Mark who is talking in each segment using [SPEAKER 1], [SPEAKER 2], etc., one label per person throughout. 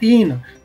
[SPEAKER 1] 3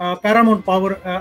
[SPEAKER 1] paramount power,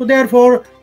[SPEAKER 1] So therefore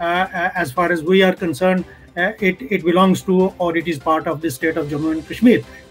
[SPEAKER 1] as far as we are concerned it belongs to or it is part of the state of Jammu and Kashmir.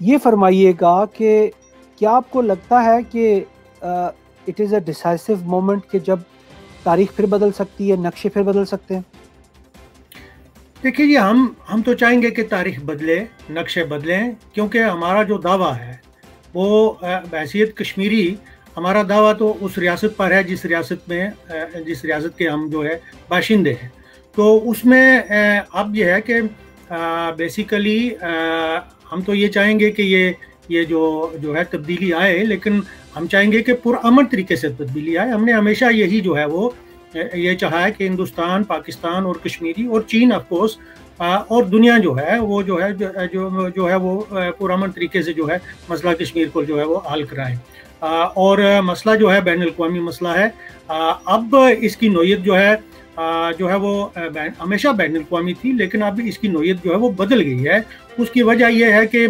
[SPEAKER 2] یہ فرمائیے گا کہ کیا آپ کو لگتا ہے کہ اٹ از اے ڈیسائسو مومنٹ کہ جب تاریخ پھر بدل سکتی ہے، نقشے پھر بدل سکتے ہیں؟
[SPEAKER 1] دیکھیے جی، ہم تو چاہیں گے کہ تاریخ بدلے، نقشے بدلیں، کیونکہ ہمارا جو دعویٰ ہے وہ بحیثیت کشمیری، ہمارا دعویٰ تو اس ریاست پر ہے جس ریاست کے ہم جو ہے باشندے ہیں. تو اس میں اب یہ ہے کہ بیسیکلی ہم تو یہ چاہیں گے کہ یہ جو ہے تبدیلی آئے، لیکن ہم چاہیں گے کہ پرامن طریقے سے تبدیلی آئے. ہم نے ہمیشہ یہی جو ہے وہ یہ چاہا ہے کہ ہندوستان، پاکستان اور کشمیری اور چین آف کورس اور دنیا جو ہے وہ پرامن طریقے سے جو ہے مسئلہ کشمیر کو جو ہے وہ حل کرائیں. اور مسئلہ جو ہے بین الاقوامی مسئلہ ہے. اب اس کی نوعیت جو ہے وہ ہمیشہ بین الاقوامی تھی، لیکن اب اس کی نوعیت جو ہے وہ بدل گئی ہے. اس کی وجہ یہ ہے کہ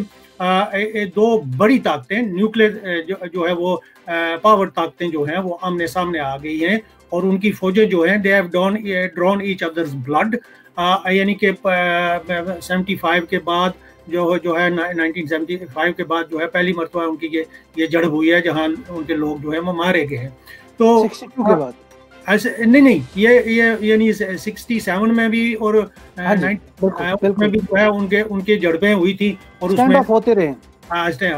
[SPEAKER 1] دو بڑی طاقتیں نیوکلیر جو ہے وہ پاور طاقتیں جو ہیں وہ آمنے سامنے آ گئی ہیں، اور ان کی فوجیں جو ہیں they have drawn each other's blood. یعنی کہ 75 کے بعد جو ہے 1975 کے بعد جو ہے پہلی مرتبہ ان کی یہ جڑب ہوئی ہے جہاں ان کے لوگ جو ہیں وہ مارے گئے ہیں. تو
[SPEAKER 2] 62 کے بعد
[SPEAKER 1] ایسے نہیں، یہ یعنی 67 میں بھی اور 90 میں بھی جو ہے ان کے جڑبیں ہوئی تھی، اور اس میں
[SPEAKER 2] ہوتے رہے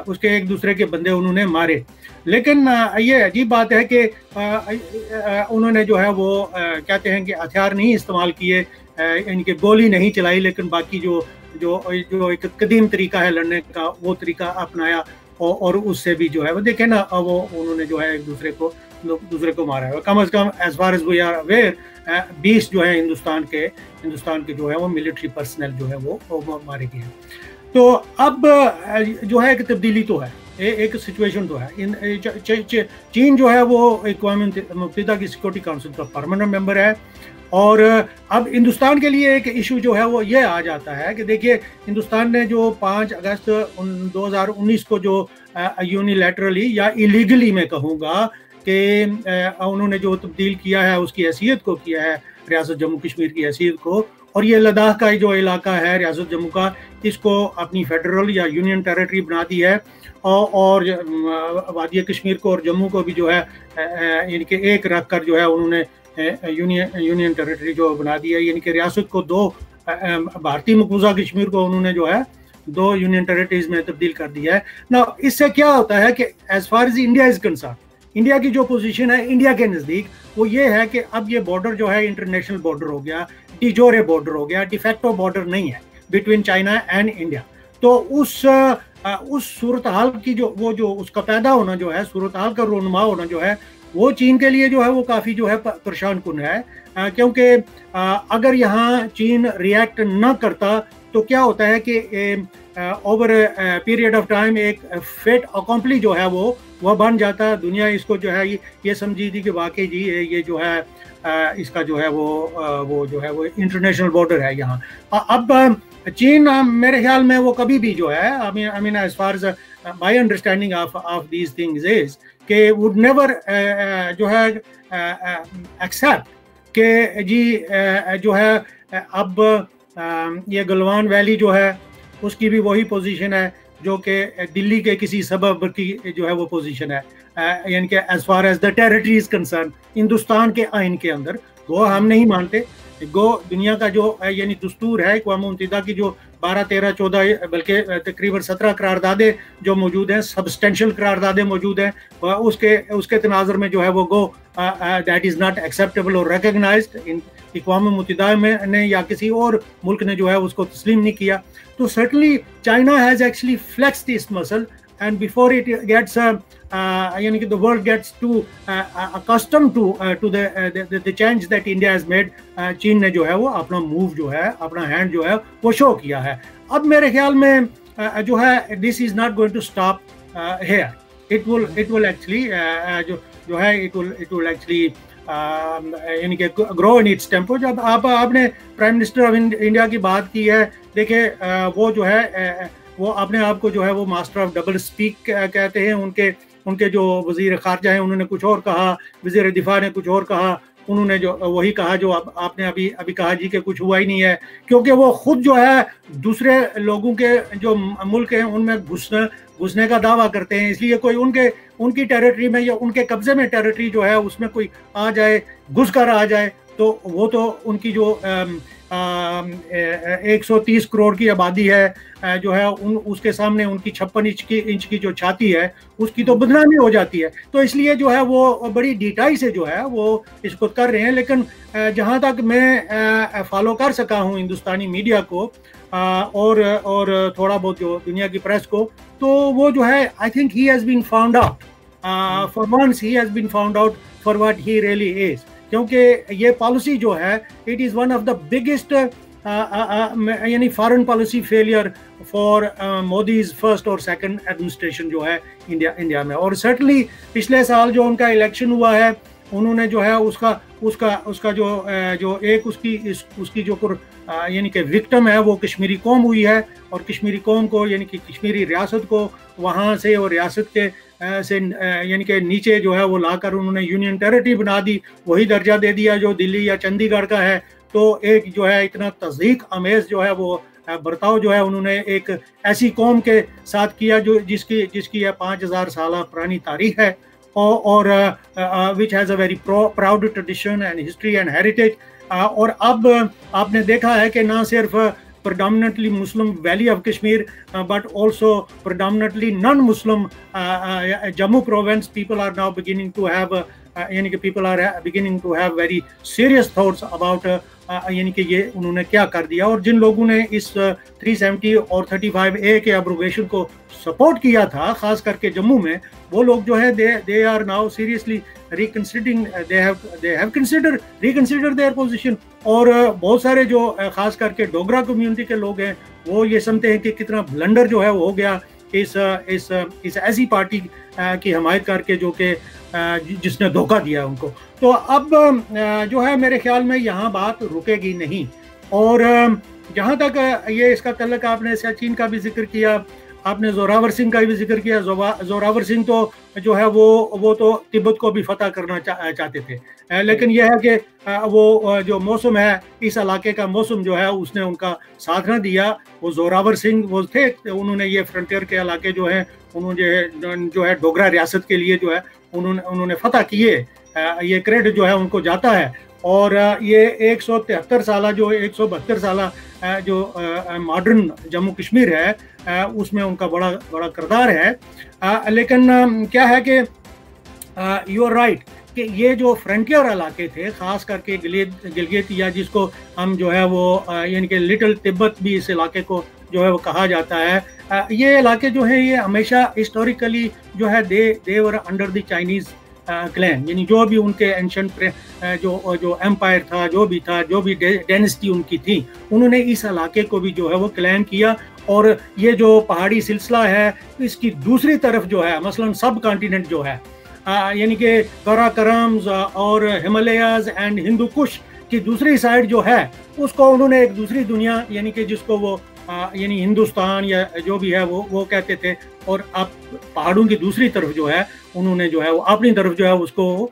[SPEAKER 1] اس کے ایک دوسرے کے بندے انہوں نے مارے. لیکن یہ عجیب بات ہے کہ انہوں نے جو ہے وہ کہتے ہیں کہ ہتھیار نہیں استعمال کیے، ان کے گولی نہیں چلائی، لیکن باقی جو ایک قدیم طریقہ ہے لڑنے کا وہ طریقہ اپنایا، اور اس سے بھی جو ہے وہ دیکھیں نا وہ انہوں نے جو ہے ایک دوسرے کو مارا ہے. کم از کم as far as we are aware 20 جو ہے ہندوستان کے جو ہے وہ ملٹری پرسنل جو ہے وہ مارے گئے ہیں. تو اب جو ہے ایک تبدیلی تو ہے، ایک سچویشن تو ہے. چین جو ہے وہ اقوام متحدہ کی سیکورٹی کونسل کا پرماننٹ ممبر ہے، اور اب ہندوستان کے لیے ایک ایشو جو ہے وہ یہ آ جاتا ہے کہ دیکھیے ہندوستان نے جو 5 اگست 2019 کو جو یونیلیٹرلی یا ایلیگلی میں کہوں گا کہ انہوں نے جو تبدیل کیا ہے اس کی حیثیت کو کیا ہے، ریاست جموں کشمیر کی حیثیت کو، اور یہ لداخ کا جو علاقہ ہے ریاست جموں کا، اس کو اپنی فیڈرل یا یونین ٹیریٹری بنا دی ہے، اور وادی کشمیر کو اور جموں کو بھی جو ہے یعنی کہ ایک رکھ کر جو ہے انہوں نے یونین ٹیریٹری جو بنا دی ہے. یعنی کہ ریاست کو دو، بھارتی مقبوضہ کشمیر کو انہوں نے جو ہے 2 یونین ٹیریٹریز میں تبدیل کر دیا ہے. نا اس سے کیا ہوتا ہے کہ as far as India is concern, India کی جو پوزیشن ہے انڈیا کے نزدیک وہ یہ ہے کہ اب یہ بارڈر جو ہے انٹرنیشنل بارڈر ہو گیا، ڈی جورے بارڈر ہو گیا، ڈیفیکٹو بارڈر نہیں ہے بٹوین چائنا اینڈ انڈیا. تو اس صورتحال کی جو اس کا پیدا ہونا جو ہے، صورتحال کا رونما ہونا جو ہے، وہ چین کے لیے جو ہے وہ کافی جو ہے پریشان کن ہے. کیونکہ اگر یہاں چین ریئیکٹ نہ کرتا تو کیا ہوتا ہے کہ اوور پیریڈ آف ٹائم ایک فیٹ اکمپلی جو ہے وہ بن جاتا. دنیا اس کو جو ہے یہ سمجھی تھی کہ واقعی جی یہ جو ہے اس کا جو ہے وہ جو ہے وہ انٹرنیشنل بارڈر ہے یہاں. اب چین میرے خیال میں وہ کبھی بھی جو ہے I mean as far as my understanding of these things is کہ would never جو ہے accept کہ جی جو ہے اب یہ گلوان ویلی جو ہے اس کی بھی وہی پوزیشن ہے جو کہ دلی کے کسی سبب کی جو ہے وہ پوزیشن ہے. یعنی کہ as far as the territory is concern, Hindustan کے آئین کے اندر وہ ہم نہیں مانتے. دنیا کا جو یعنی دستور ہے اقوام متحدہ کی جو 12 13 14 بلکہ تقریباً 17 قراردادیں جو موجود ہیں، سبسٹینشل قراردادیں موجود ہیں، اس کے تناظر میں جو ہے وہ go that is not acceptable اور ریکگنائزڈ. اقوام متحدہ میں نے یا کسی اور ملک نے جو ہے اس کو تسلیم نہیں کیا. تو سرٹنلی چائنا ہیز ایکچولی فلیکسڈ اس مسل and before it gets yani the world gets too accustomed to the change that India has made, چین نے جو ہے وہ اپنا موو جو ہے اپنا ہینڈ جو ہے وہ شو کیا ہے. اب میرے خیال میں جو ہے this is not going to stop here. It will actually جو ہے it will actually یعنی کہ grow in its tempo. جب آپ نے پرائم منسٹر آف انڈیا کی بات کی ہے، دیکھیں وہ جو ہے وہ اپنے آپ کو جو ہے وہ ماسٹر آف ڈبل اسپیک کہتے ہیں. ان کے جو وزیر خارجہ ہیں انہوں نے کچھ اور کہا، وزیر دفاع نے کچھ اور کہا، انہوں نے جو وہی کہا جو آپ نے ابھی کہا جی کہ کچھ ہوا ہی نہیں ہے، کیونکہ وہ خود جو ہے دوسرے لوگوں کے جو ملک ہیں ان میں گھسنے کا دعویٰ کرتے ہیں، اس لیے کوئی ان کی ٹیریٹری میں یا ان کے قبضے میں ٹیریٹری جو ہے اس میں کوئی آ جائے، گھس کر آ جائے، تو وہ تو ان کی جو 130 کروڑ کی آبادی ہے جو ہے اس کے سامنے ان کی 56 انچ کی جو چھاتی ہے اس کی تو بدنامی ہو جاتی ہے. تو اس لیے جو ہے وہ بڑی ڈیٹائی سے جو ہے وہ اس کو کر رہے ہیں. لیکن جہاں تک میں فالو کر سکا ہوں ہندوستانی میڈیا کو اور تھوڑا بہت جو دنیا کی پریس کو، تو وہ جو ہے I think he has been found out for once, he has been found out for what he really is. کیونکہ یہ پالیسی جو ہے it is one of the biggest یعنی foreign policy failure for Modi's first اور second administration جو ہے India میں. اور سرٹنلی پچھلے سال جو ان کا الیکشن ہوا ہے، انہوں نے جو ہے اس کا جو ایک اس کی جو یعنی کہ وکٹم ہے وہ کشمیری قوم ہوئی ہے، اور کشمیری قوم کو یعنی کہ کشمیری ریاست کو وہاں سے اور ریاست کے سے یعنی کہ نیچے جو ہے وہ لا کر انہوں نے یونین ٹیریٹری بنا دی، وہی درجہ دے دیا جو دلی یا چندی گڑھ کا ہے. تو ایک جو ہے اتنا تضحیک آمیز جو ہے وہ برتاؤ جو ہے انہوں نے ایک ایسی قوم کے ساتھ کیا جو جس کی 5000 سالہ پرانی تاریخ ہے، اور which has a very proud tradition and history and heritage. اور اب آپ نے دیکھا ہے کہ نہ صرف predominantly Muslim valley of Kashmir, but also predominantly non-Muslim Jammu province, people are now beginning to have people are beginning to have very serious thoughts about یعنی کہ یہ انہوں نے کیا کر دیا. اور جن لوگوں نے اس 370 اور 35A کے ابروگیشن کو سپورٹ کیا تھا خاص کر کے جموں میں، وہ لوگ جو ہے they are now seriously reconsidering, they have reconsidered their position. اور بہت سارے جو خاص کر کے ڈوگرا کمیونٹی کے لوگ ہیں وہ یہ سمجھتے ہیں کہ کتنا بلنڈر جو ہے وہ ہو گیا اس ایسی پارٹی کی حمایت کر کے جو کہ جس نے دھوکہ دیا ان کو. تو اب جو ہے میرے خیال میں یہاں بات رکے گی نہیں. اور جہاں تک یہ اس کا تعلق، آپ نے سیاچین کا بھی ذکر کیا، آپ نے زوراور سنگھ کا بھی ذکر کیا. زوراور سنگھ تو جو ہے وہ تو تبت کو بھی فتح کرنا چاہتے تھے، لیکن یہ ہے کہ وہ جو موسم ہے اس علاقے کا موسم جو ہے اس نے ان کا ساتھ نہ دیا. وہ زوراور سنگھ وہ تھے، انہوں نے یہ فرنٹیئر کے علاقے جو ہیں انہوں نے جو ہے ڈوگرا ریاست کے لیے جو ہے انہوں نے فتح کیے، یہ کریڈٹ جو ہے ان کو جاتا ہے. اور یہ 173 سالہ جو 172 سالہ جو ماڈرن جموں کشمیر ہے اس میں ان کا بڑا کردار ہے. لیکن کیا ہے کہ یو آر رائٹ کہ یہ جو فرنٹیئر علاقے تھے خاص کر کے گلگت یا جس کو ہم جو ہے وہ یعنی کہ لٹل تبت بھی اس علاقے کو جو ہے وہ کہا جاتا ہے، یہ علاقے جو ہیں یہ ہمیشہ ہسٹوریکلی جو ہے they were under the Chinese clean, یعنی جو بھی ان کے اینشنٹ جو ایمپائر تھا، جو بھی ڈینسٹی ان کی تھی، انہوں نے اس علاقے کو بھی جو ہے وہ کلیم کیا. اور یہ جو پہاڑی سلسلہ ہے اس کی دوسری طرف جو ہے مثلا سب کانٹیننٹ جو ہے یعنی کہ کراکرمز اور ہمالیاز اینڈ ہندو کش کی دوسری سائڈ جو ہے اس کو انہوں نے ایک دوسری دنیا یعنی کہ جس کو وہ یعنی ہندوستان یا جو بھی ہے وہ کہتے تھے. اور اب پہاڑوں کی دوسری طرف جو ہے انہوں نے جو ہے وہ اپنی طرف جو ہے اس کو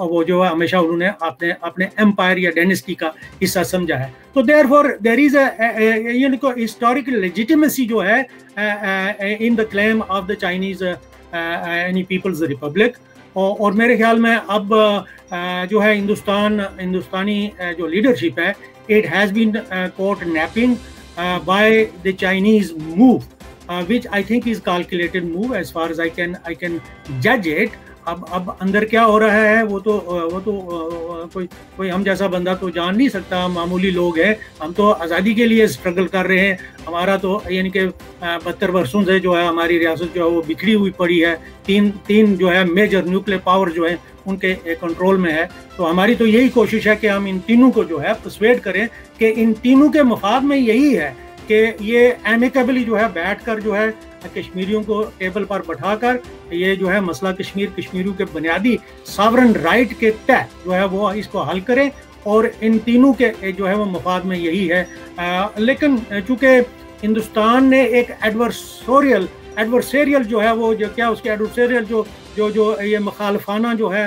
[SPEAKER 1] وہ جو ہے ہمیشہ انہوں نے اپنے ایمپائر یا ڈائنیسٹی کا حصہ سمجھا ہے. تو دیر از اے ہسٹوریکل لیجیٹیمیسی جو ہے ان دا کلیم آف دا چائنیز یعنی پیپلز ریپبلک. اور میرے خیال میں اب جو ہے ہندوستانی جو لیڈرشپ ہے it has been caught napping by the Chinese move, which I think is calculated move as far as I can judge it. اب اندر کیا ہو رہا ہے وہ تو کوئی ہم جیسا بندہ تو جان نہیں سکتا. ہم معمولی لوگ ہیں، ہم تو آزادی کے لیے اسٹرگل کر رہے ہیں. ہمارا تو یعنی کہ 72 برسوں سے جو ہے ہماری ریاست جو ہے وہ بکھری ہوئی پڑی ہے. تین جو ہے میجر نیوکلیر پاور جو ہے ان کے کنٹرول میں ہے. تو ہماری تو یہی کوشش ہے کہ ہم ان تینوں کو جو ہے پرسویڈ کریں کہ ان تینوں کے مفاد میں یہی ہے کہ یہ ایمیکیبلی جو ہے بیٹھ کر جو ہے کشمیریوں کو ٹیبل پر بٹھا کر یہ جو ہے مسئلہ کشمیریوں کے بنیادی ساورن رائٹ کے تحت جو ہے وہ اس کو حل کریں. اور ان تینوں کے جو ہے وہ مفاد میں یہی ہے. لیکن چونکہ ہندوستان نے ایک ایڈورسریل جو ہے وہ جو کیا اس کے ایڈورسریل جو یہ مخالفانہ جو ہے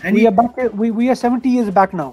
[SPEAKER 2] We are 70 years back now.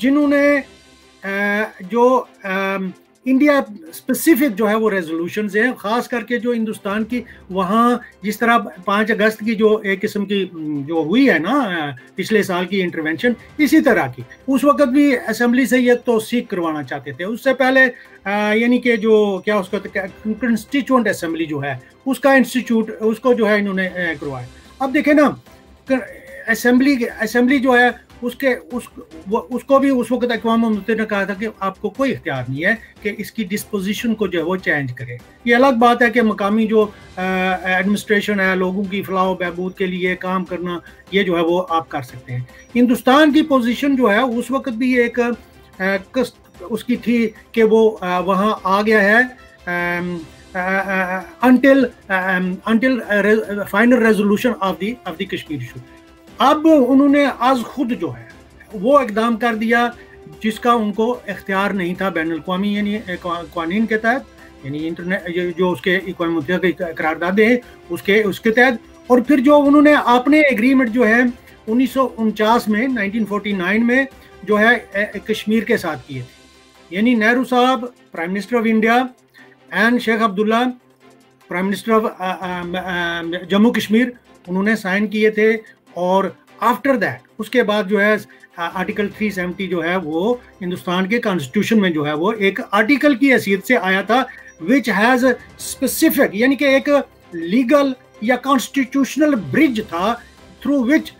[SPEAKER 1] جنہوں نے جو انڈیا اسپیسیفک جو ہے وہ ریزولوشنز ہیں، خاص کر کے جو ہندوستان کی وہاں جس طرح 5 اگست کی جو ایک قسم کی جو ہوئی ہے نا پچھلے سال کی انٹرونشن، اسی طرح کی اس وقت بھی اسمبلی سے یہ توثیق کروانا چاہتے تھے. اس سے پہلے یعنی کہ جو کیا اس کا کنسٹیچوئنٹ اسمبلی جو ہے اس کا انسٹیٹیوٹ اس کو جو ہے انہوں نے کروایا. اب دیکھیں نا اسمبلی جو ہے اس کو بھی اس وقت اقوام متحدہ نے کہا تھا کہ آپ کو کوئی اختیار نہیں ہے کہ اس کی ڈسپوزیشن کو جو ہے وہ چینج کرے. یہ الگ بات ہے کہ مقامی جو ایڈمنسٹریشن ہے، لوگوں کی فلاح و بہبود کے لیے کام کرنا، یہ جو ہے وہ آپ کر سکتے ہیں. ہندوستان کی پوزیشن جو ہے اس وقت بھی ایک اس کی تھی کہ وہ وہاں آ گیا ہے until final resolution of the Kashmir issue. اب انہوں نے از خود جو ہے وہ اقدام کر دیا جس کا ان کو اختیار نہیں تھا بین الاقوامی یعنی قوانین کے تحت، یعنی جو اس کے اقوام متحدہ کی قراردادیں ہیں اس کے تحت. اور پھر جو انہوں نے اپنے ایگریمنٹ جو ہے 1949 میں 1949 میں جو ہے کشمیر کے ساتھ کیے تھے، یعنی Nehru Sahab prime minister of India and Sheikh Abdullah prime minister of Jammu Kashmir, انہوں نے سائن کیے تھے. اور آفٹر دیٹ اس کے بعد جو ہے آرٹیکل 370 جو ہے وہ ہندوستان کے کانسٹیٹیوشن میں جو ہے وہ ایک آرٹیکل کی حیثیت سے آیا تھا which has specific یعنی کہ ایک لیگل یا کانسٹیٹیوشنل برج تھا تھرو وچ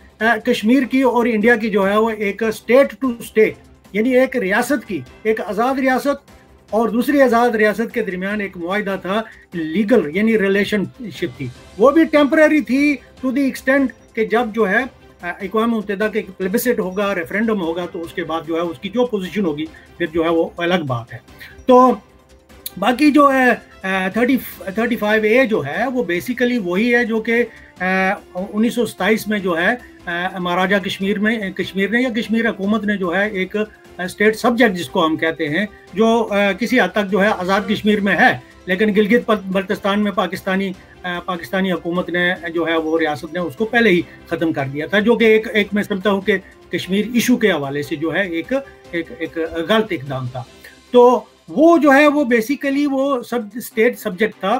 [SPEAKER 1] کشمیر کی اور انڈیا کی جو ہے وہ ایک اسٹیٹ ٹو اسٹیٹ یعنی ایک ریاست کی ایک آزاد ریاست اور دوسری آزاد ریاست کے درمیان ایک معاہدہ تھا لیگل یعنی ریلیشن شپ تھی. وہ بھی ٹیمپرری تھی ٹو دی ایکسٹینٹ کہ جب جو ہے اقوام متحدہ کے پلیبسٹ ہوگا، ریفرینڈم ہوگا، تو اس کے بعد جو ہے اس کی جو پوزیشن ہوگی پھر جو ہے وہ الگ بات ہے. تو باقی جو ہے 35A جو ہے وہ بیسیکلی وہی ہے جو کہ 1927 میں جو ہے مہاراجہ کشمیر نے یا کشمیر حکومت نے جو ہے ایک اسٹیٹ سبجیکٹ جس کو ہم کہتے ہیں جو کسی حد تک جو ہے آزاد کشمیر میں ہے، لیکن گلگت بلتستان میں پاکستانی حکومت نے جو ہے وہ ریاست نے اس کو پہلے ہی ختم کر دیا تھا، جو کہ ایک میں سمجھتا ہوں کہ کشمیر ایشو کے حوالے سے جو ہے ایک غلط اقدام تھا. تو وہ جو ہے وہ بیسیکلی وہ اسٹیٹ سبجیکٹ تھا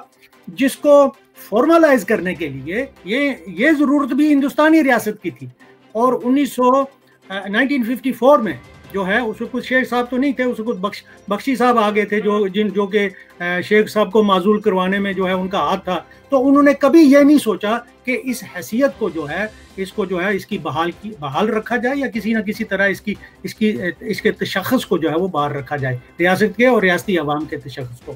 [SPEAKER 1] جس کو فارملائز کرنے کے لیے یہ ضرورت بھی ہندوستانی ریاست کی تھی. اور 1954 میں جو ہے اس وقت شیخ صاحب تو نہیں تھے، اس وقت بخشی صاحب آگے تھے جو کہ شیخ صاحب کو معزول کروانے میں جو ہے ان کا ہاتھ تھا. تو انہوں نے کبھی یہ نہیں سوچا کہ اس حیثیت کو جو ہے اس کی بحال رکھا جائے یا کسی نہ کسی طرح اس کے تشخص کو جو ہے وہ باہر رکھا جائے، ریاست کے اور ریاستی عوام کے تشخص کو.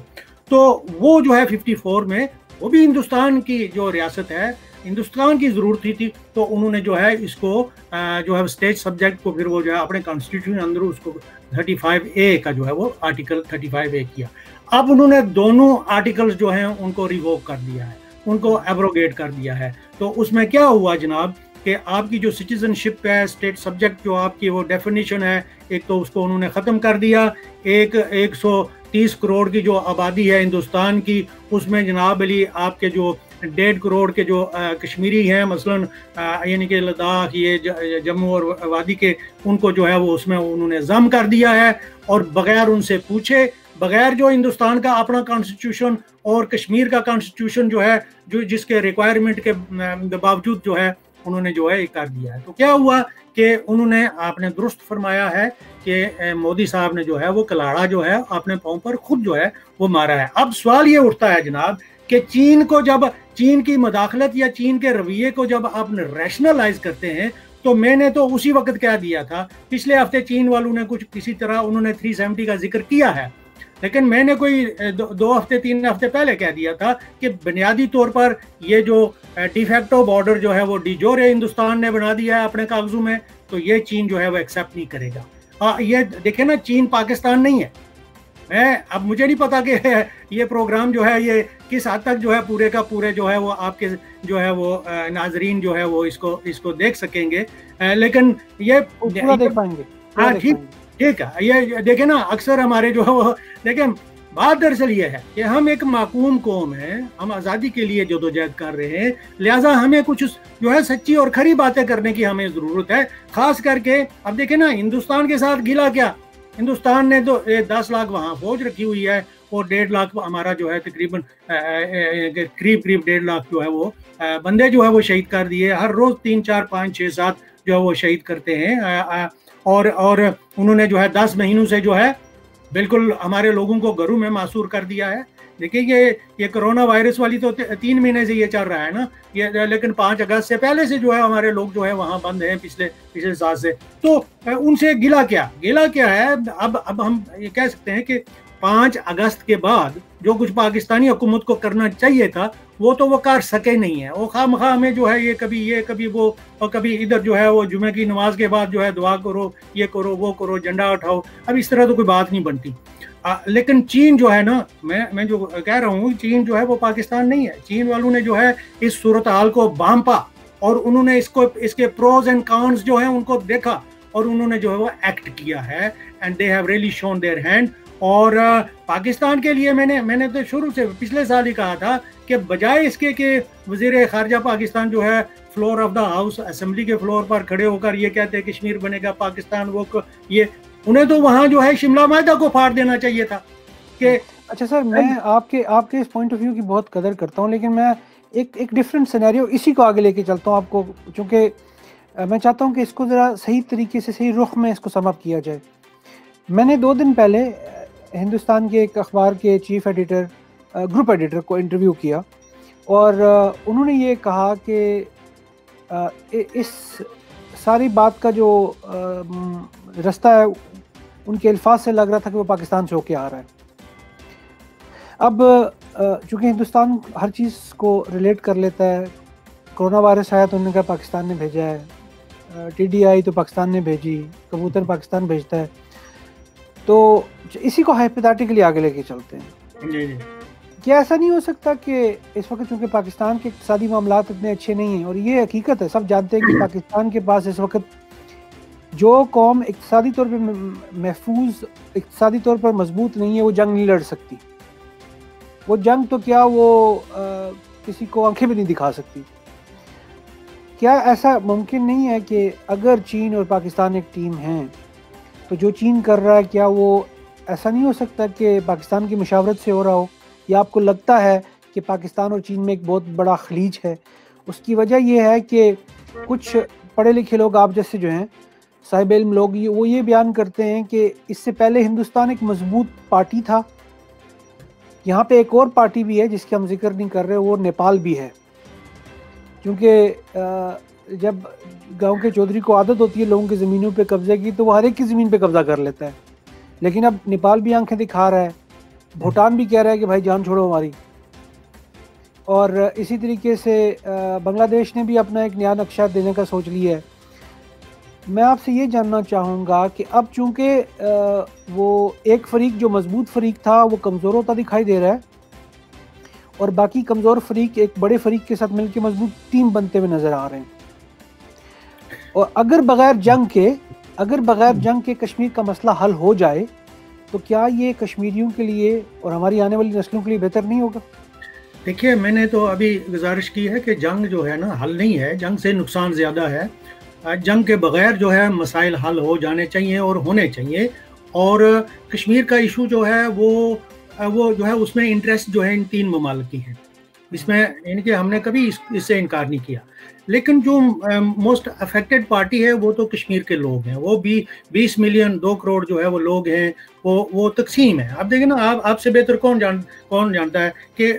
[SPEAKER 1] تو وہ جو ہے 54 میں وہ بھی ہندوستان کی جو ریاست ہے ہندوستان کی ضرورت تھی، تو انہوں نے جو ہے اس کو جو ہے اسٹیٹ سبجیکٹ کو پھر وہ جو ہے اپنے کانسٹیٹیوشن اندر اس کو 35A کا جو ہے وہ آرٹیکل 35A کیا. اب انہوں نے دونوں آرٹیکلز جو ہیں ان کو ریووک کر دیا ہے، ان کو ایبروگیٹ کر دیا ہے. تو اس میں کیا ہوا جناب کہ آپ کی جو سٹیزن شپ ہے اسٹیٹ سبجیکٹ جو آپ کی وہ ڈیفینیشن ہے، ایک تو اس کو انہوں نے ختم کر دیا. 130 کروڑ کی جو آبادی ہے ہندوستان کی، اس میں جناب علی آپ کے جو 1.5 کروڑ کے جو کشمیری ہیں مثلاً یعنی کہ لداخ یہ جموں اور وادی کے، ان کو جو ہے وہ اس میں انہوں نے ضم کر دیا ہے. اور بغیر ان سے پوچھے، بغیر جو ہندوستان کا اپنا کانسٹیٹیوشن اور کشمیر کا کانسٹیٹیوشن جو ہے جس کے ریکوائرمنٹ کے باوجود جو ہے انہوں نے جو ہے یہ کر دیا ہے. تو کیا ہوا کہ انہوں نے آپ نے درست فرمایا ہے کہ مودی صاحب نے جو ہے وہ کلاڑا جو ہے اپنے پاؤں پر خود جو ہے وہ مارا ہے. اب سوال یہ اٹھتا ہے جناب کہ چین کی مداخلت یا چین کے رویے کو جب آپ ریشنلائز کرتے ہیں، تو میں نے تو اسی وقت کہہ دیا تھا، پچھلے ہفتے چین والوں نے کچھ کسی طرح انہوں نے 370 کا ذکر کیا ہے، لیکن میں نے کوئی 2-3 ہفتے پہلے کہہ دیا تھا کہ بنیادی طور پر یہ جو ڈی فیکٹو بارڈر جو ہے وہ ڈی جورے ہندوستان نے بنا دیا ہے اپنے کاغذوں میں، تو یہ چین جو ہے وہ ایکسیپٹ نہیں کرے گا. یہ دیکھیں نا، چین پاکستان نہیں ہے. اب مجھے نہیں پتا کہ یہ پروگرام جو ہے یہ کس حد تک جو ہے پورے کا پورے جو ہے وہ آپ کے جو ہے وہ ناظرین جو ہے وہ اس کو دیکھ سکیں گے، لیکن یہ
[SPEAKER 2] دیکھ پائیں گے.
[SPEAKER 1] ہاں ٹھیک ہے. یہ دیکھیں نا، اکثر ہمارے جو ہے وہ دیکھیں بات دراصل یہ ہے کہ ہم ایک معقوم قوم ہیں، ہم آزادی کے لیے جدوجہد کر رہے ہیں، لہٰذا ہمیں کچھ جو ہے سچی اور کھری باتیں کرنے کی ہمیں ضرورت ہے، خاص کر کے اب دیکھیں نا ہندوستان کے ساتھ گلا کیا، ہندوستان نے تو 10 لاکھ وہاں فوج رکھی ہوئی ہے اور 1.5 لاکھ ہمارا جو ہے تقریباً قریب 1.5 لاکھ جو ہے وہ بندے جو ہے وہ شہید کر دیے، ہر روز 3 4 5 6 7 جو ہے وہ شہید کرتے ہیں، اور انہوں نے جو ہے 10 مہینوں سے جو ہے بالکل ہمارے لوگوں کو گھروں میں معصور کر دیا ہے۔ دیکھیں یہ کرونا وائرس والی تو 3 مہینے سے یہ چل رہا ہے نا، لیکن 5 اگست سے پہلے سے جو ہے ہمارے لوگ جو ہے وہاں بند ہیں پچھلے سال سے، تو ان سے گلا کیا ہے۔ اب ہم یہ کہہ سکتے ہیں کہ 5 اگست کے بعد جو کچھ پاکستانی حکومت کو کرنا چاہیے تھا وہ تو وہ کر سکے نہیں ہے، وہ خواہ مخواہ میں جو ہے یہ کبھی وہ اور کبھی ادھر جو ہے وہ جمعے کی نماز کے بعد جو ہے دعا کرو، یہ کرو وہ کرو، جھنڈا اٹھاؤ، اب اس طرح تو کوئی بات نہیں بنتی۔ لیکن چین جو ہے نا، میں جو کہہ رہا ہوں، چین جو ہے وہ پاکستان نہیں ہے، چین والوں نے جو ہے اس صورتحال کو بھانپا اور انہوں نے اس کے پروز اینڈ کانز جو ہیں ان کو دیکھا اور انہوں نے جو ہے وہ ایکٹ کیا ہے، and they have really shown their hand. اور پاکستان کے لیے میں نے تو شروع سے پچھلے سال ہی کہا تھا کہ بجائے اس کے کہ وزیر خارجہ پاکستان جو ہے floor of the house assembly کے فلور پر کھڑے ہو کر یہ کہتے ہیں کشمیر بنے گا پاکستان، وہ یہ انہیں تو وہاں جو ہے شملہ معاہدہ کو پھاڑ دینا چاہیے تھا کہ
[SPEAKER 2] اچھا سر، میں آپ کے اس پوائنٹ آف ویو کی بہت قدر کرتا ہوں، لیکن میں ایک ڈیفرنٹ سینیریو اسی کو آگے لے کے چلتا ہوں آپ کو، چونکہ میں چاہتا ہوں کہ اس کو ذرا صحیح طریقے سے صحیح رخ میں اس کو سم اپ کیا جائے۔ میں نے 2 دن پہلے ہندوستان کے ایک اخبار کے چیف ایڈیٹر گروپ ایڈیٹر کو انٹرویو کیا اور انہوں نے یہ کہا کہ اس ساری بات کا جو رستہ ہے ان کے الفاظ سے لگ رہا تھا کہ وہ پاکستان سے ہو کے آ رہا ہے۔ اب چونکہ ہندوستان ہر چیز کو ریلیٹ کر لیتا ہے، کرونا وائرس آیا تو انہوں نے کہا پاکستان نے بھیجا ہے، ٹی ڈی آئی تو پاکستان نے بھیجی، کبوتر پاکستان بھیجتا ہے، تو اسی کو ہائپوتھیٹیکلی آگے لے کے چلتے ہیں۔ کیا ایسا نہیں ہو سکتا کہ اس وقت چونکہ پاکستان کے اقتصادی معاملات اتنے اچھے نہیں ہیں، اور یہ حقیقت ہے، سب جانتے ہیں کہ پاکستان کے پاس اس وقت جو قوم اقتصادی طور پہ محفوظ، اقتصادی طور پر مضبوط نہیں ہے، وہ جنگ نہیں لڑ سکتی، وہ جنگ تو کیا وہ کسی کو آنکھیں بھی نہیں دکھا سکتی۔ کیا ایسا ممکن نہیں ہے کہ اگر چین اور پاکستان ایک ٹیم ہیں تو جو چین کر رہا ہے کیا وہ ایسا نہیں ہو سکتا کہ پاکستان کی مشاورت سے ہو رہا ہو؟ یا آپ کو لگتا ہے کہ پاکستان اور چین میں ایک بہت بڑا خلیج ہے؟ اس کی وجہ یہ ہے کہ کچھ پڑھے لکھے لوگ آپ جیسے جو ہیں صاحب علم لوگ وہ یہ بیان کرتے ہیں کہ اس سے پہلے ہندوستان ایک مضبوط پارٹی تھا، یہاں پہ ایک اور پارٹی بھی ہے جس کی ہم ذکر نہیں کر رہے، وہ نیپال بھی ہے، کیونکہ جب گاؤں کے چودھری کو عادت ہوتی ہے لوگوں کی زمینوں پہ قبضے کی تو وہ ہر ایک کی زمین پہ قبضہ کر لیتا ہے، لیکن اب نیپال بھی آنکھیں دکھا رہا ہے، بھوٹان بھی کہہ رہا ہے کہ بھائی جان چھوڑو ہماری، اور اسی طریقے سے بنگلہ دیش نے بھی اپنا ایک نیا نقشہ دینے کا سوچ لیا ہے۔ میں آپ سے یہ جاننا چاہوں گا کہ اب چونکہ وہ ایک فریق جو مضبوط فریق تھا وہ کمزور ہوتا دکھائی دے رہا ہے اور باقی کمزور فریق ایک بڑے فریق کے ساتھ مل کے مضبوط ٹیم بنتے ہوئے نظر آ رہے ہیں، اور اگر بغیر جنگ کے کشمیر کا مسئلہ حل ہو جائے تو کیا یہ کشمیریوں کے لیے اور ہماری آنے والی نسلوں کے لیے بہتر نہیں ہوگا؟
[SPEAKER 1] دیکھیے، میں نے تو ابھی گزارش کی ہے کہ جنگ جو ہے نا حل نہیں ہے، جنگ سے نقصان زیادہ ہے، جنگ کے بغیر جو ہے مسائل حل ہو جانے چاہیے اور ہونے چاہیے، اور کشمیر کا ایشو جو ہے وہ جو ہے اس میں انٹرسٹ جو ہے ان 3 ممالک کی ہیں، اس میں یعنی کہ ہم نے کبھی اس سے انکار نہیں کیا، لیکن جو موسٹ افیکٹڈ پارٹی ہے وہ تو کشمیر کے لوگ ہیں، وہ بھی 20 ملین 2 کروڑ جو ہے وہ لوگ ہیں، وہ تقسیم ہے۔ اب دیکھیں نا، آپ سے بہتر کون جانتا ہے کہ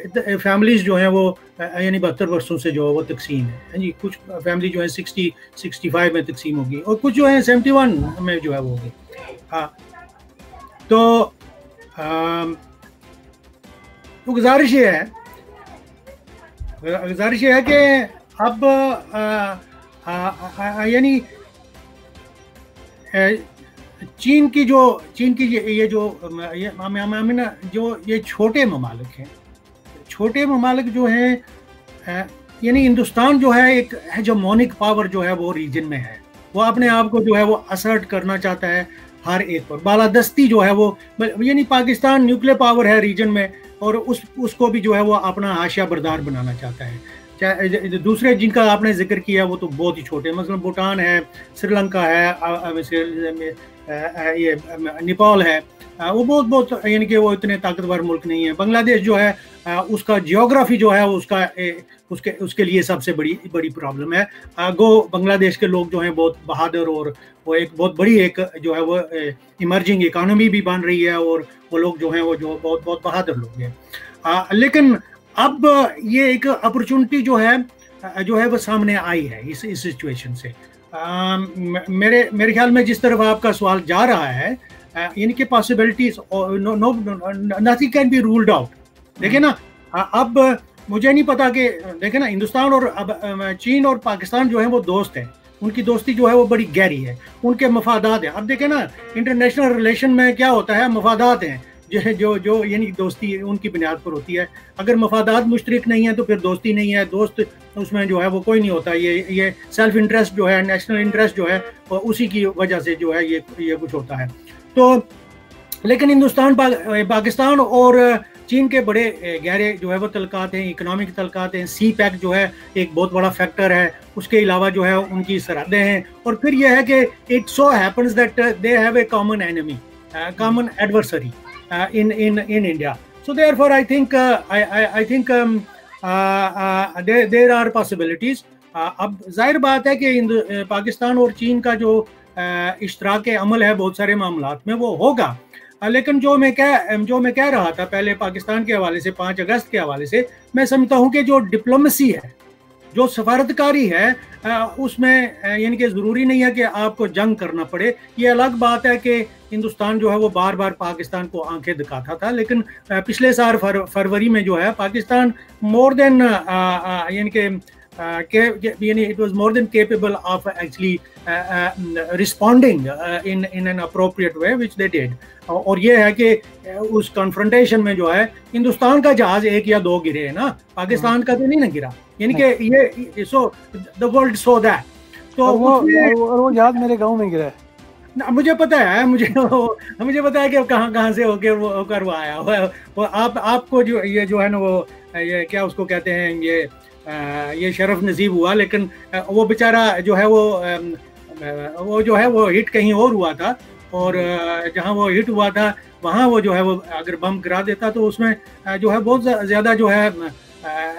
[SPEAKER 1] فیملیز جو ہیں وہ یعنی 72 برسوں سے جو ہے وہ تقسیم ہے جی، کچھ فیملی جو ہے 65 میں تقسیم ہوگی اور کچھ جو ہے 71 میں جو ہے وہ ہوگی۔ تو گزارش یہ ہے کہ اب یعنی چین کی یہ چھوٹے ممالک ہیں، چھوٹے ممالک جو ہیں، یعنی ہندوستان جو ہے ایک ہیجمونک پاور جو ہے وہ ریجن میں ہے، وہ اپنے آپ کو جو ہے وہ اسرٹ کرنا چاہتا ہے، ہر ایک پر بالادستی جو ہے وہ، یعنی پاکستان نیوکلیر پاور ہے ریجن میں، اور اس کو بھی جو ہے وہ اپنا حاشیہ بردار بنانا چاہتا ہے. دوسرے جن کا آپ نے ذکر کیا وہ تو بہت ہی چھوٹے ہیں، مثلا بھوٹان ہے، سری لنکا ہے، یہ نیپال ہے، وہ بہت یعنی کہ وہ اتنے طاقتور ملک نہیں ہے. بنگلہ دیش جو ہے اس کا جیوگرافی جو ہے اس کے لیے سب سے بڑی پرابلم ہے. گو بنگلہ دیش کے لوگ جو ہیں بہت بہادر، اور وہ ایک بہت بڑی ایک جو ہے وہ ایمرجنگ اکانومی بھی بن رہی ہے، اور وہ لوگ جو ہیں وہ جو بہت بہادر لوگ ہیں. لیکن اب یہ ایک اپرچونٹی جو ہے وہ سامنے آئی ہے اس سچویشن سے. میرے خیال میں جس طرف آپ کا سوال جا رہا ہے، ان کی possibilities nothing can be ruled out. دیکھیں نا، اب مجھے نہیں پتا کہ دیکھیں نا، ہندوستان اور چین اور پاکستان جو ہیں وہ دوست ہیں، ان کی دوستی جو ہے وہ بڑی گہری ہے، ان کے مفادات ہیں. اب دیکھیں نا، انٹرنیشنل ریلیشن میں کیا ہوتا ہے، مفادات ہیں جو یعنی دوستی ان کی بنیاد پر ہوتی ہے. اگر مفادات مشترک نہیں ہیں تو پھر دوستی نہیں ہے. دوست اس میں جو ہے وہ کوئی نہیں ہوتا. یہ سیلف انٹرسٹ جو ہے، نیشنل انٹرسٹ جو ہے، اسی کی وجہ سے جو ہے یہ کچھ ہوتا ہے. تو لیکن ہندوستان پاکستان اور چین کے بڑے گہرے جو ہے وہ تعلقات ہیں، اکنامک تعلقات ہیں. سی پیک جو ہے ایک بہت بڑا فیکٹر ہے. اس کے علاوہ جو ہے ان کی سرحدیں ہیں، اور پھر یہ ہے کہ it so happens that they have a common enemy, common adversary in India. So therefore I think there are possibilities. اب ظاہر بات ہے کہ پاکستان اور چین کا جو اشتراک عمل ہے بہت سارے معاملات میں وہ ہوگا. لیکن جو میں کہہ رہا تھا پہلے پاکستان کے حوالے سے، 5 اگست کے حوالے سے، میں سمجھتا ہوں کہ جو ڈپلومیسی ہے، جو سفارتکاری ہے، اس میں یعنی کہ ضروری نہیں ہے کہ آپ کو جنگ کرنا پڑے. یہ الگ بات ہے کہ ہندوستان جو ہے وہ بار بار پاکستان کو آنکھیں دکھاتا تھا، لیکن پچھلے سال فروری میں جو ہے پاکستان مور دین یعنی کہ it was more than capable of actually responding in an appropriate way, which they did. اور یہ ہے کہ اس کنفرنٹیشن میں جو ہے ہندوستان کا جہاز 1 یا 2 گرے ہیں نا، پاکستان کا تو نہیں نا گرا. یعنی کہ یہ the world saw that. تو
[SPEAKER 2] وہ جہاز میرے گاؤں میں گرا ہے.
[SPEAKER 1] مجھے پتا ہے، مجھے پتا ہے کہ کہاں سے ہو کر وہ آیا. وہ آپ کو جو ہے نا وہ یہ کیا اس کو کہتے ہیں، یہ شرف نصیب ہوا. لیکن وہ بیچارہ جو ہے وہ جو ہے وہ ہٹ کہیں اور ہوا تھا، اور جہاں وہ ہٹ ہوا تھا وہاں وہ جو ہے وہ اگر بم گرا دیتا تو اس میں جو ہے بہت زیادہ جو ہے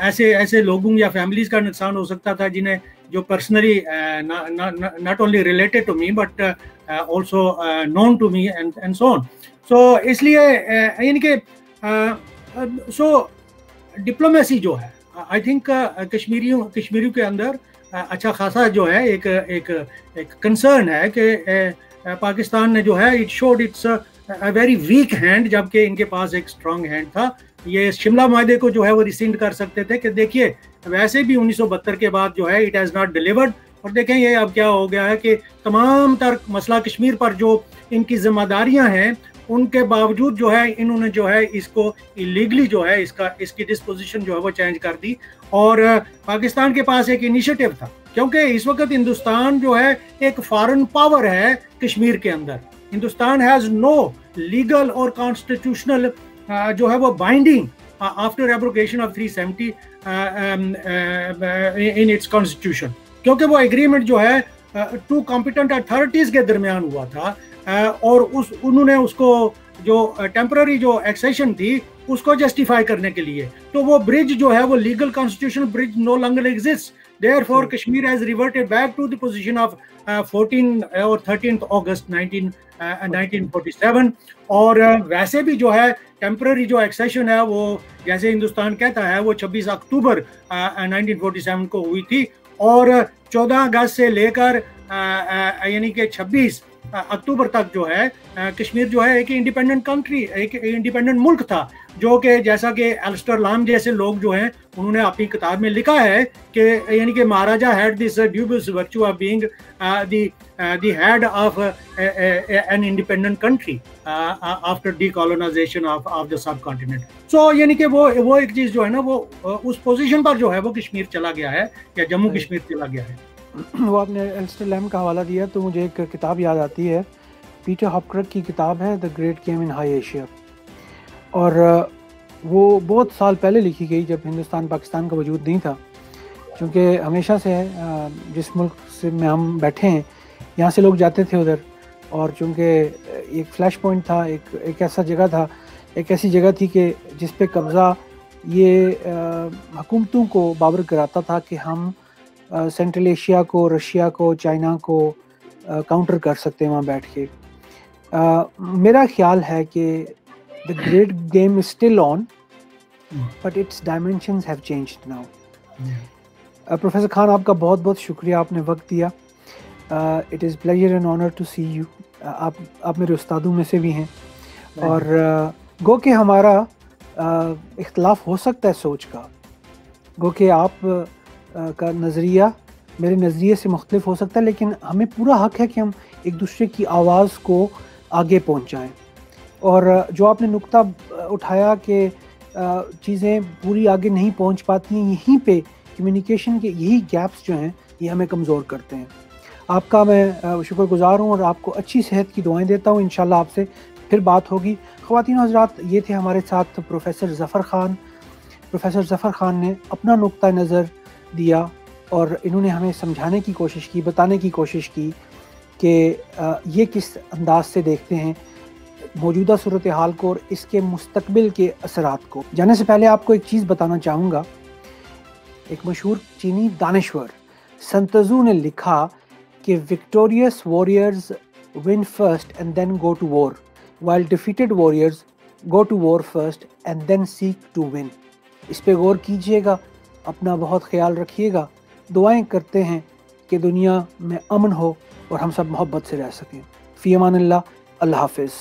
[SPEAKER 1] ایسے لوگوں یا فیملیز کا نقصان ہو سکتا تھا، جنہیں جو personally not only related to me but also known to me and so on. So اس لیے یعنی کہ ڈپلومیسی جو ہے آئی تھنک کشمیریوں کے اندر اچھا خاصا جو ہے ایک کنسرن ہے کہ پاکستان نے جو ہے it showed its very weak hand, جبکہ ان کے پاس ایک اسٹرانگ ہینڈ تھا. یہ شملہ معاہدے کو جو ہے وہ ریسینڈ کر سکتے تھے کہ دیکھیے ویسے بھی 1972 کے بعد جو ہے اٹ ہیز ناٹ ڈیلیورڈ. اور دیکھیں یہ اب کیا ہو گیا ہے کہ تمام تر مسئلہ کشمیر پر جو ان کی ذمہ داریاں ہیں، ان کے باوجود جو ہے انہوں نے جو ہے اس کو ایلیگلی جو ہے اس کی ڈسپوزیشن جو ہے وہ چینج کر دی. اور پاکستان کے پاس ایک انیشیٹو تھا، کیونکہ اس وقت ہندوستان جو ہے ایک فارن پاور ہے کشمیر کے اندر. ہندوستان ہیز نو لیگل اور کانسٹیٹیوشنل جو ہے وہ binding after abrogation of 370 in its constitution, کیونکہ وہ ایگریمنٹ جو ہے 2 کمپیٹنٹ اتھارٹیز کے درمیان ہوا تھا، اور انہوں نے اس کو جو ٹیمپرری جو ایکسیشن تھی اس کو جسٹیفائی کرنے کے لیے، تو وہ برج جو ہے وہ legal constitution bridge no longer exist. Therefore, Kashmir has reverted back to the position of 14 or 13th August 1947. اور ویسے بھی جو ہے ٹیمپرری جو ایکسیشن ہے وہ جیسے ہندوستان کہتا ہے وہ 26 اکتوبر 1947 کو ہوئی تھی، اور 14 اگست سے لے کر یعنی کہ 26 اکتوبر تک جو ہے کشمیر جو ہے ایک انڈیپینڈنٹ کنٹری، ایک انڈیپینڈنٹ ملک تھا، جو کہ جیسا کہ ایلسٹر لام جیسے لوگ جو ہیں انہوں نے اپنی کتاب میں لکھا ہے کہ یعنی کہ Maharaja had this dubious virtue of being the head of an independent country after decolonization of the subcontinent. So یعنی کہ وہ ایک چیز جو ہے نا وہ اس پوزیشن پر جو ہے وہ کشمیر چلا گیا ہے، یا جموں کشمیر چلا گیا ہے.
[SPEAKER 2] وہ آپ نے ایلسٹر لیم کا حوالہ دیا تو مجھے ایک کتاب یاد آتی ہے پیٹر ہاپکرک کی کتاب ہے the great game in high Asia, اور وہ بہت سال پہلے لکھی گئی جب ہندوستان پاکستان کا وجود نہیں تھا، چونکہ ہمیشہ سے جس ملک سے میں ہم بیٹھے ہیں یہاں سے لوگ جاتے تھے ادھر، اور چونکہ ایک فلیش پوائنٹ تھا، ایک ایسا جگہ تھا، ایک ایسی جگہ تھی کہ جس پہ قبضہ یہ حکومتوں کو بابر کراتا تھا کہ ہم سینٹرل ایشیا کو، رشیا کو، چائنا کو کاؤنٹر کر سکتے ہیں وہاں بیٹھ کے۔ میرا خیال ہے کہ the great game is still on, but its dimensions have changed now. Professor Khan, آپ کا بہت بہت شکریہ، آپ نے وقت دیا۔ It is pleasure and honour to see you. آپ میرے استادوں میں سے بھی ہیں، اور گو کہ ہمارا اختلاف ہو سکتا ہے سوچ کا، گو کہ آپ کا نظریہ میرے نظریے سے مختلف ہو سکتا ہے، لیکن ہمیں پورا حق ہے کہ ہم ایک دوسرے کی آواز کو آگے پہنچائیں۔ اور جو آپ نے نقطہ اٹھایا کہ چیزیں پوری آگے نہیں پہنچ پاتی ہیں، یہیں پہ کمیونیکیشن کے یہی گیپس جو ہیں یہ ہمیں کمزور کرتے ہیں۔ آپ کا میں شکر گزار ہوں، اور آپ کو اچھی صحت کی دعائیں دیتا ہوں۔ انشاءاللہ آپ سے پھر بات ہوگی۔ خواتین و حضرات، یہ تھے ہمارے ساتھ پروفیسر ظفر خان۔ پروفیسر ظفر خان نے اپنا نقطہ نظر دیا، اور انہوں نے ہمیں سمجھانے کی کوشش کی، بتانے کی کوشش کی کہ یہ کس انداز سے دیکھتے ہیں موجودہ صورتحال کو اور اس کے مستقبل کے اثرات کو۔ جانے سے پہلے آپ کو ایک چیز بتانا چاہوں گا۔ ایک مشہور چینی دانشور سنتزو نے لکھا کہ victorious warriors win first and then go to war, while defeated warriors go to war first and then seek to win. اس پہ غور کیجئے گا، اپنا بہت خیال رکھیے گا۔ دعائیں کرتے ہیں کہ دنیا میں امن ہو اور ہم سب محبت سے رہ سکیں۔ فی امان اللہ، اللہ حافظ۔